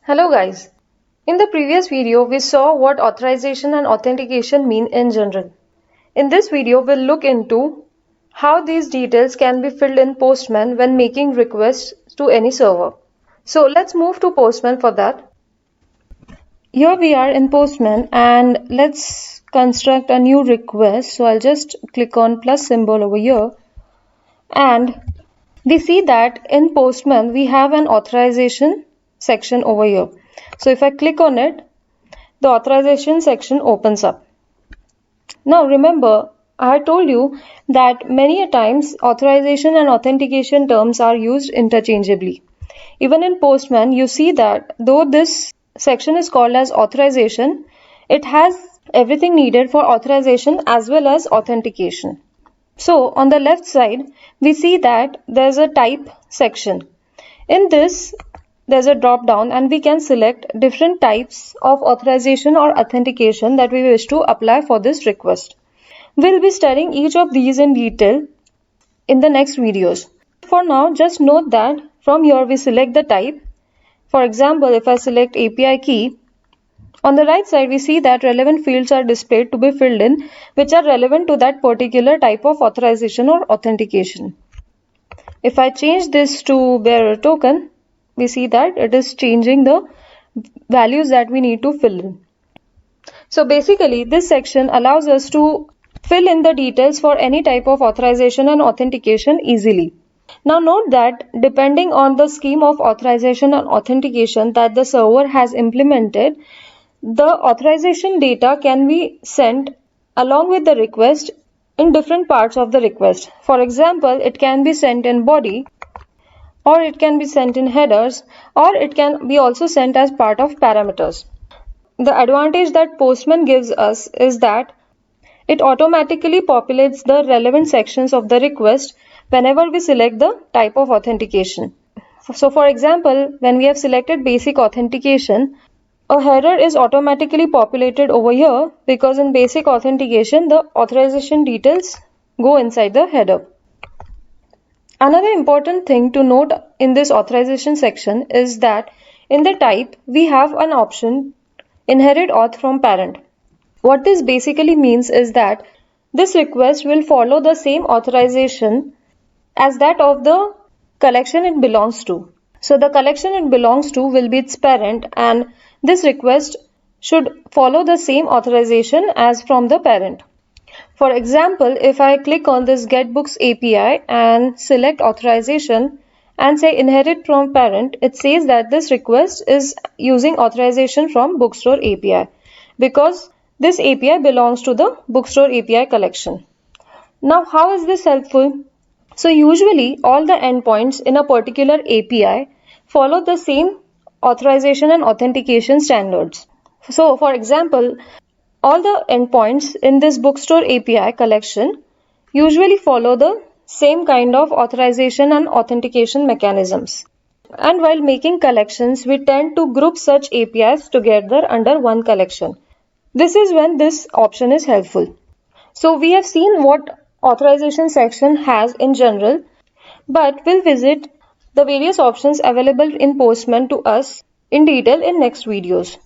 Hello guys. In the previous video, we saw what authorization and authentication mean in general. In this video, we'll look into how these details can be filled in Postman when making requests to any server. So let's move to Postman for that. Here we are in Postman and let's construct a new request. So I'll just click on plus symbol over here and we see that in Postman we have an authorization section over here. So if I click on it, the authorization section opens up. Now remember, I told you that many a times authorization and authentication terms are used interchangeably. Even in Postman, you see that though this section is called as authorization, it has everything needed for authorization as well as authentication. So on the left side, we see that there's a type section. In this, there's a drop down and we can select different types of authorization or authentication that we wish to apply for this request. We'll be studying each of these in detail in the next videos. For now, just note that from here we select the type. For example, if I select API key, on the right side we see that relevant fields are displayed to be filled in which are relevant to that particular type of authorization or authentication. If I change this to bearer token, we see that it is changing the values that we need to fill in. So basically this section allows us to fill in the details for any type of authorization and authentication easily. Now note that depending on the scheme of authorization and authentication that the server has implemented, the authorization data can be sent along with the request in different parts of the request. For example, it can be sent in body, or it can be sent in headers, or it can be also sent as part of parameters. The advantage that Postman gives us is that it automatically populates the relevant sections of the request whenever we select the type of authentication. So for example, when we have selected basic authentication, a header is automatically populated over here because in basic authentication, the authorization details go inside the header. Another important thing to note in this authorization section is that in the type, we have an option inherit auth from parent. What this basically means is that this request will follow the same authorization as that of the collection it belongs to. So the collection it belongs to will be its parent and this request should follow the same authorization as from the parent. For example, if I click on this GetBooks API and select authorization and say inherit from parent, it says that this request is using authorization from Bookstore API because this API belongs to the Bookstore API collection. Now, how is this helpful? So usually all the endpoints in a particular API follow the same authorization and authentication standards. So for example, all the endpoints in this Bookstore API collection usually follow the same kind of authorization and authentication mechanisms. And while making collections, we tend to group such APIs together under one collection. This is when this option is helpful. So we have seen what authorization section has in general, but we'll visit the various options available in Postman to us in detail in next videos.